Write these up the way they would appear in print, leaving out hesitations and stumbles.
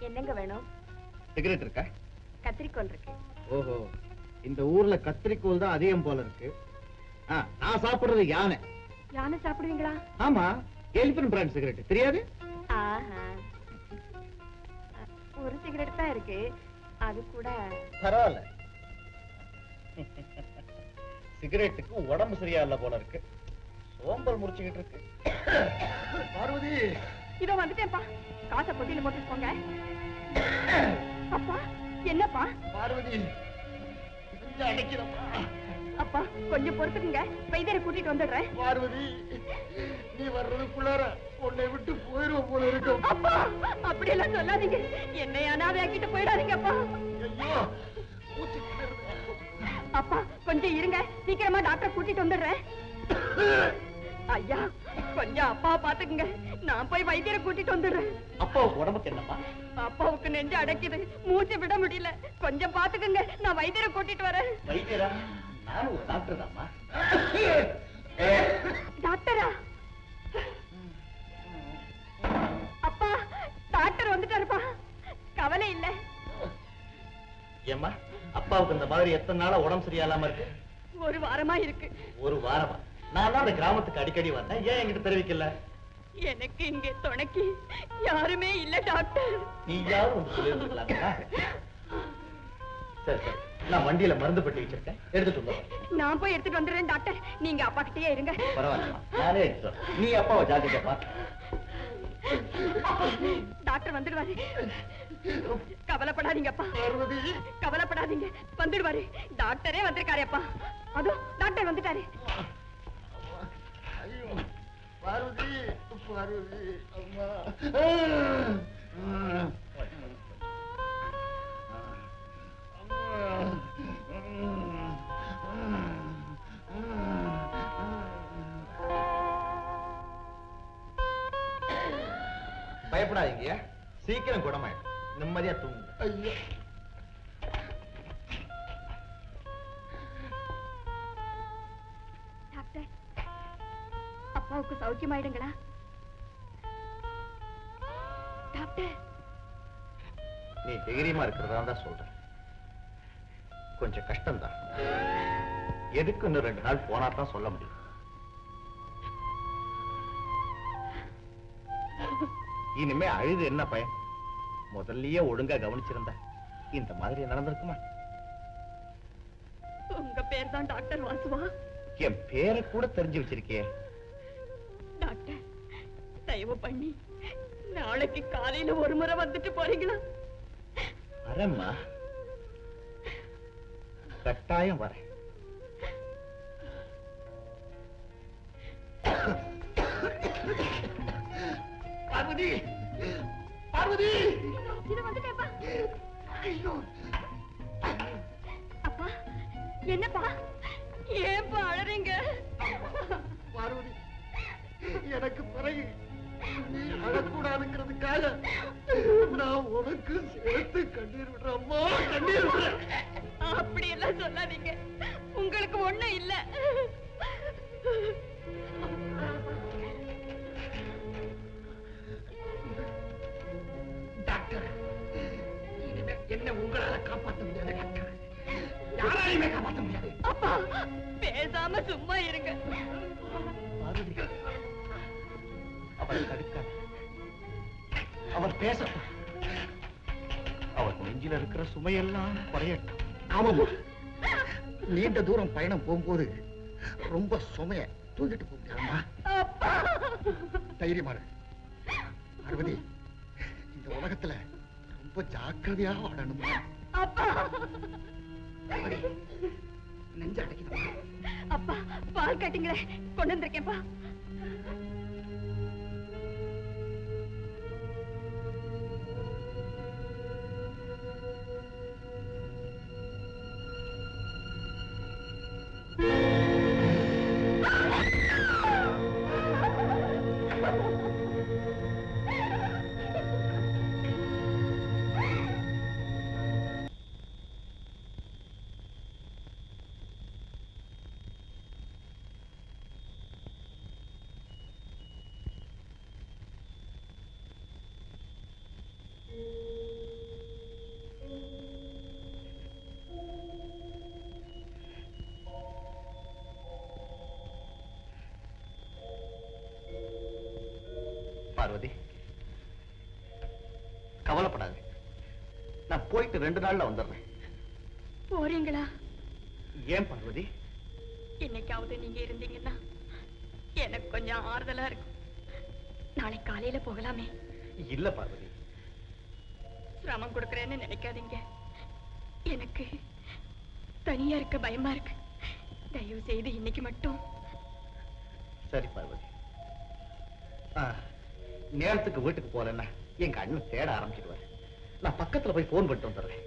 என்னங்க வேணும்? சிகரெட் இருக்கா? கத்திரிக்கோல் இருக்கு. ஓஹோ, இந்த ஊர்ல கத்திரிக்கோல் தான் அதிகம் போல இருக்கு. நான் சாப்பிடுறது யானை. யானை சாப்பிடுவீங்களா? ஆமா, எலிபன் பிராண்ட் சிகரெட் தெரியாது? ஆஹா, ஒரு சிகரெட் தான் இருக்கு, அது கூட பரவாயில்ல. சிகரெட்டுக்கு உடம்பு சரியா இல்ல போல இருக்கு, சோம்பல் முடிச்சுக்கிட்டு இருக்கு. பார்வதி, இதோ வந்துட்டேன்ப்பா. காசை பொட்டியில போட்டு போங்க. அப்பா, என்னப்பா? பார்வதி, அப்பா, கொஞ்சம் பொறுத்துக்குங்க, வைத்தியரை கூட்டிட்டு வந்துடுறேன். பார்வதி, நீ வர்றதுக்குள்ளார உன்னை விட்டு போயிடும் போல இருக்கும். அப்பா, அப்படி எல்லாம் சொல்லாதீங்க, என்னை அனாதையாக்கிட்டு போயிடாதீங்கப்பா. அப்பா, கொஞ்சம் இருங்க, சீக்கிரமா டாக்டரை கூட்டிட்டு வந்துடுறேன். ஐயா, கொஞ்சம் அப்பாவை பாத்துக்குங்க, நான் போய் வைத்தியரை கூட்டிட்டு வந்துடுறேன். அப்பாவுக்கு உடம்புக்கு என்னப்பா? அப்பாவுக்கு நெஞ்சு அடைக்குது, மூச்சு விட முடியல, கொஞ்சம் பாத்துக்குங்க, நான் வைத்தியரை கூட்டிட்டு வரேன். வைத்தியரா? நானும் ஒரு டாக்டர் தான்மா. டாக்டரா? அப்பா, டாக்டர் வந்துட்டாருப்பா, கவலை இல்ல. ஏம்மா, அப்பாவுக்கு இந்த மாதிரி எத்தனை நாளா உடம்பு சரியில்லாம இருக்கு? ஒரு வாரமா இருக்கு. ஒரு வாரமா? நான் தான் அந்த கிராமத்துக்கு அடிக்கடி வந்தேன், ஏன் என்கிட்ட தெரிவிக்கல? எனக்கு இங்கே துணைக்கு யாருமே இல்ல டாக்டர். நீ யாரும் வந்து சொல்லிருக்கலாம். சரி சரி, நான் வண்டியில மருந்து பெட்டி வச்சிருக்கேன், எடுத்துட்டு வந்துடுறேன். நான் போய் எடுத்துட்டு வந்துடுறேன் டாக்டர், நீங்க அப்பா கிட்டயே இருங்க. பரவாயில்ல, நானே எடுத்துட்டு வரேன். நீ அப்பாவை ஜாக்கிரதையா பாத்து. டாக்டர் வந்துடுவாரு, கவலைப்படாதீங்க அப்பா. கவலைப்படாதீங்க, வந்துடுவாரு. டாக்டரே வந்திருக்காரு அப்பா. அதோ டாக்டர் வந்துட்டாரு. பார்வதி, பார்வதி, அம்மா. பயப்படாதீங்க, சீக்கிரம் குணமாயிடும், நிம்மதியா தூங்குங்க. ஐயோ, டாக்டர், அப்பாவுக்கு சௌக்கியமாயிடுங்களா? டாக்டர், நீ தைரியமா இருக்கிறதா தான் சொல்றேன். கொஞ்சம் கஷ்டம்தான், எதுக்கு இன்னும் 2 நாள் போனா தான் சொல்ல முடியும். இனிமே அழுது என்ன பயன்? முதல்லயே ஒழுங்கா கவனிச்சிருந்தா இந்த மாதிரி நடந்திருக்குமா? உங்க பேர் தான் டாக்டர் வாசுவா? என் பேரை கூட தெரிஞ்சு வச்சிருக்கே. டாக்டர், தயவு பண்ணி நாளைக்கு காலையில ஒரு முறை வந்துட்டு போறீங்களா? வரேம்மா, கட்டாயம் வரேன். பார்வதி, பார்வதி, இது வந்துட்டேப்பா. அப்பா, என்னப்பா, ஏன்பா அழறீங்க? பார்வதி, எனக்கு பிறகு நீ அழக்கூடாதுங்கிறதுக்காக நான் உனக்கு சேர்த்து கண்ணீர் விடுறேன். அம்மா, கண்ணீர் விடுறேன். அப்படி எல்லாம் சொல்லாதீங்க, உங்களுக்கு ஒண்ணும் இல்ல. டாக்டர், என்ன உங்களால காப்பாற்ற முடியாது டாக்டர், யாராலையுமே காப்பாற்ற முடியாது. அப்பா, பேசாம சும்மா இருங்க. பார்வதி, அவரை தடுக்காத, அவர் பேசட்டும், அவர் நெஞ்சில இருக்கிற சுமையெல்லாம் குறையட்டும். ஆமாம், நீண்ட தூரம் பயணம் போகும்போது ரொம்ப சுமைய தூக்கிட்டு போக முடியாதுமா. தைரியமா இரு பார்வதி, இந்த உலகத்துல ரொம்ப ஜாக்கிரதையா வாழணும். நெஞ்ச அடைக்கணும். அப்பா, பால் கட்டிங்களே, கொண்டு வந்திருக்கேன்ப்பா. பார்வதி, கவலைப்படாது. நான் போயிட்டு 2 நாள்ல வந்துடுறேன். போறீங்களா? ஏன் பார்வதி? இன்னைக்காவது நீங்க இருந்தீங்கன்னா எனக்கு கொஞ்சம் ஆறுதலா இருக்கும். நாளை காலையில போகலாமே. இல்ல பார்வதி, சிரமம் கொடுக்கறேன்னு நினைக்காதீங்க. எனக்கு தனியா இருக்க பயமா இருக்கு. தயவு செய்து இன்னைக்கு மட்டும். சரி பார்வதி. நேரத்துக்கு வீட்டுக்கு போலன்னா எங்க அண்ணன் தேட ஆரம்பிச்சிடுவாரு. நான் பக்கத்துல போய் போன் பண்ணிட்டு வந்துடுறேன்.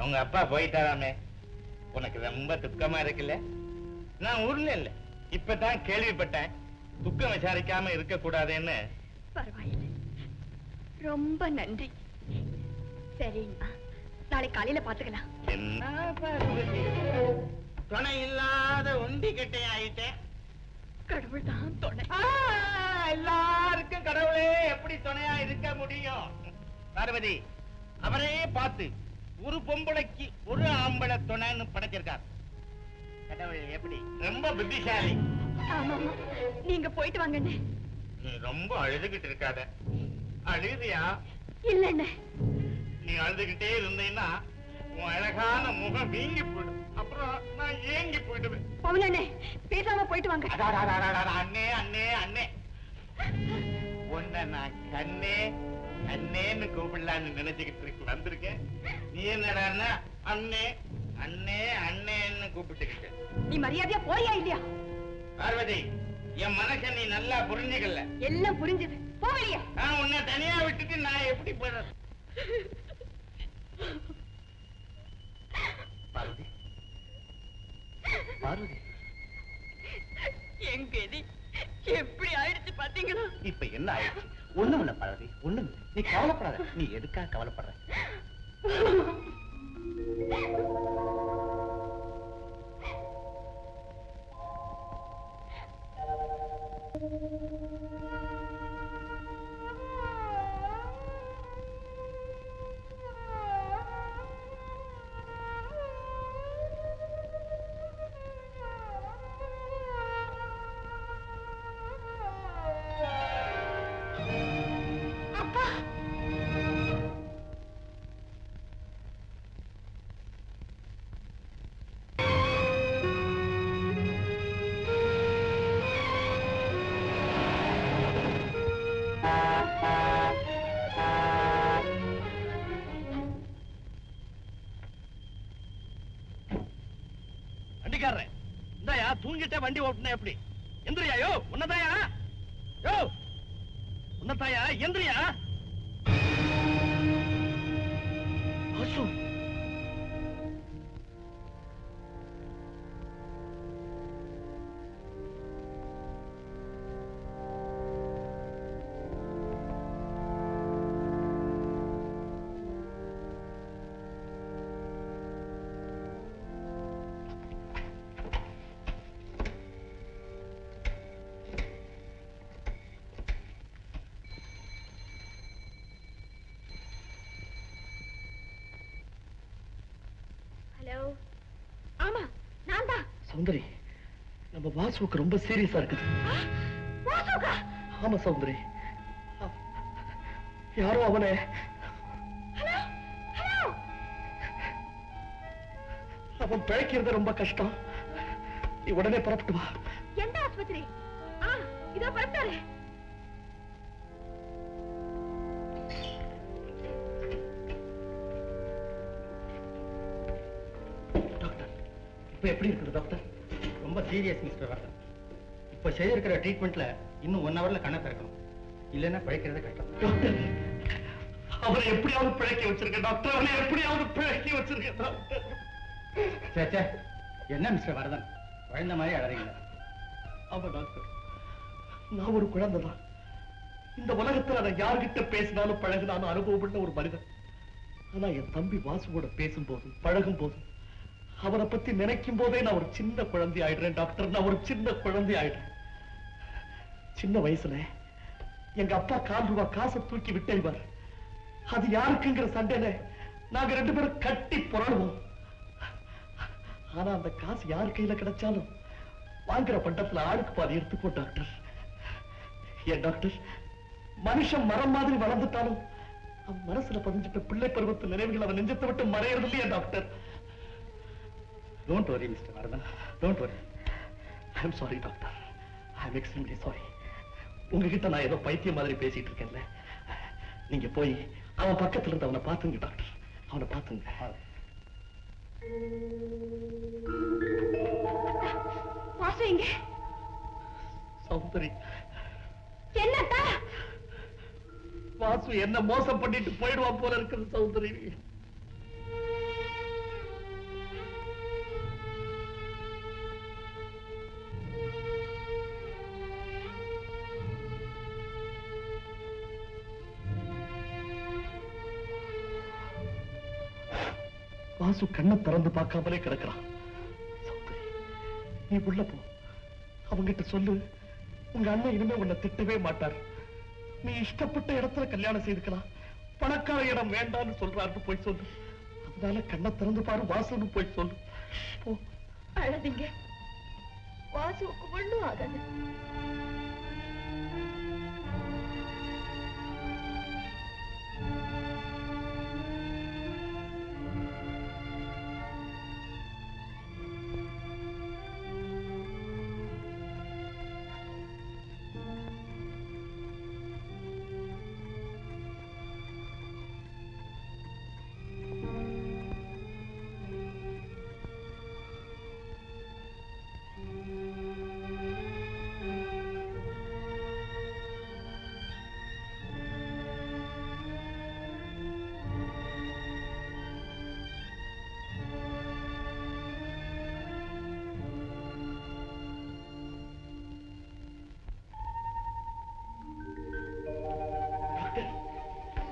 உங்க அப்பா போயிட்டாராமே, உனக்கு ரொம்ப துக்கமா இருக்குல்ல? நான் ஊர்ல இல்ல, இப்பதான் கேள்விப்பட்டேன். துக்கம் விசாரிக்காம இருக்க கூடாதுன்னு. பரவாயில்லை, ரொம்ப நன்றி. சரிங்க, நாளை காலையில பாத்துக்கலாம். என்ன பார்வதி, துணை இல்லாத ஒண்டி கட்டை ஆயிட்டேன். கடவுள் தான் துணை. எல்லாருக்கும் கடவுளே எப்படி துணையா இருக்க முடியும்? பார்வதி, அவரே பார்த்து ஒரு பொம்பளைக்கு ஒரு ஆம்பளை துணைன்னு படைச்சிருக்கார். கடவுள் எப்படி ரொம்ப புத்திசாலி. ஆமா, நீங்க போயிட்டு வாங்க. நீ ரொம்ப அழுதுகிட்டு இருக்காத. அழுதியா? இல்ல, நீ அழுதுகிட்டே இருந்தீன்னா உன் அழகான முகம் வீங்கி போயிடும். அப்புறம் நான் ஏங்கி போயிடுவேன். பவுனே, பேசாம போயிட்டு வாங்க. அண்ணே அண்ணே அண்ணே, உன்னை நான் கண்ணே அண்ணேன்னு கூப்பிடலான்னு நினைச்சுக்கிட்டு வந்திருக்கேன். நீ என்னடா அண்ணே அண்ணே அண்ணேன்னு கூப்பிட்டுக்கிட்ட. நீ மரியாதையா போறியா இல்லையா? பார்வதி, என் மனச நீ நல்லா புரிஞ்சுக்கல. எல்லாம் புரிஞ்சது. போகலையா? நான் உன்னை தனியா விட்டுட்டு நான் எப்படி போறது? பார்வதி, பார்வதி, எங்க எப்படி ஆயிடுச்சு பாத்தீங்களா? இப்ப என்ன ஆயிடுச்சு? ஒண்ணும் இல்ல பார்வதி, ஒண்ணும் இல்ல. நீ கவலைப்படாத. நீ எதுக்காக கவலைப்படுற? தூங்கிட்ட வண்டி ஓட்டுன எப்படி? எந்திரியா? யோ உன்னதாயா? யோ உன்னதாயா? எந்திரியா? வாசு, சௌந்தரி, நம்ம வாசுக்கு ரொம்ப சீரியஸா இருக்குது. ஆமா சௌந்தரி, யாரோ அவனை அவன் பிழைக்கிறது ரொம்ப கஷ்டம். நீ உடனே புறப்பட்டு வா. எந்த ஆஸ்பத்திரி? இதோ புறப்பட்டாரு. இப்ப எப்படி இருக்குது டாக்டர்? ரொம்ப சீரியஸ் மிஸ்டர் வர்தன். இப்ப செய்திருக்கிற ட்ரீட்மெண்ட்ல இன்னும் 1 ஹவர்ல கண்ணை திறக்கணும். இல்லைன்னா பிழைக்கிறது கஷ்டம். டாக்டர், அவரை எப்படியாவது பிழைக்க வச்சிருக்க டாக்டர். அவனை எப்படியாவது பிழைக்க வச்சிருக்க டாக்டர். சே, என்ன மிஸ்டர் வர்தன், குழந்தை மாதிரி அழறீங்க? ஆமா டாக்டர், நான் ஒரு குழந்தை தான். இந்த உலகத்துல நான் யார்கிட்ட பேசினாலும் பழகினாலும் அனுபவப்பட்ட ஒரு மனிதன். ஆனா என் தம்பி வாசுவோட பேசும்போது பழகும் போது அவரை பத்தி நினைக்கும் போதே நான் ஒரு சின்ன குழந்தை ஆயிடுறேன் டாக்டர். நான் ஒரு சின்ன குழந்தை ஆயிடுறேன். சின்ன வயசுல எங்க அப்பா ₹1 காசை தூக்கி விட்டேவார். அது யாருக்குங்கிற சண்டையில நாங்க 2 பேரும் கட்டி புரளுவோம். ஆனா அந்த காசு யார் கையில கிடைச்சாலும் வாங்குற பண்டத்துல ஆளுக்கு பாதி எடுத்துக்கோ டாக்டர். ஏன் டாக்டர், மனுஷன் மரம் மாதிரி வளர்ந்துட்டாலும் அவன் மனசுல பதிஞ்சிட்ட பிள்ளை பருவத்து நினைவுகள் அவன் நெஞ்சத்தை விட்டு மறையறது இல்லையா doctor? Don't worry, Mr. Vardhan. Don't worry. I'm sorry doctor. I'm extremely sorry. உங்ககிட்ட நான் ஏதோ பைத்தியம் மாதிரி பேசிட்டு இருக்கேன்ல. நீங்க போய் அவன் பக்கத்துல இருந்து அவனை பாத்துங்க டாக்டர். அவனை பாத்துங்க. வாசு எங்க? சௌந்தரி, என்னத்தா? வாசு என்ன மோசம் பண்ணிட்டு போயிடுவான் போல இருக்குது சௌந்தரி. வாசு கண்ணை திறந்து பார்க்காமலே கிடக்கிறான். சௌந்தரி, நீ உள்ள போ. அவங்கிட்ட சொல்லு, உங்க அண்ணன் இனிமே உன்னை திட்டவே மாட்டார். நீ இஷ்டப்பட்ட இடத்துல கல்யாணம் செய்துக்கலாம். பணக்கார இடம் வேண்டாம்னு சொல்றாருன்னு போய் சொல்லு. அதனால கண்ணை திறந்து பாரு வாசுன்னு போய் சொல்லு. போ. அழதிங்க, வாசுவுக்கு ஒண்ணும் ஆகாது.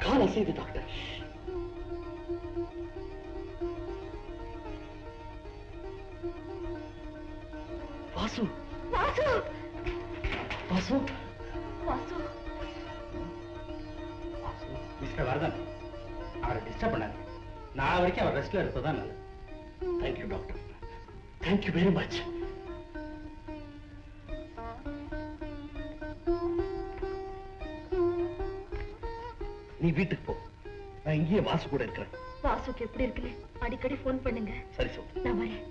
கால் அசைது டாக்டர். வாசு, வாசு, வாசு, வாசு. மிஸ்டர் வர்தன், அவரை டிஸ்டர்ப் பண்ணாரு. நாளை வரைக்கும் அவர் ரெஸ்ட்ல இருப்பதான் நல்லது. Thank you doctor. Thank you very much. நீ வீட்டுக்கு போ. நான் இங்கேயே வாசு கூட இருக்கிறேன். வாசுக்கு எப்படி இருக்குன்னு அடிக்கடி போன் பண்ணுங்க. சரி சொல்லு. நான் வரேன்.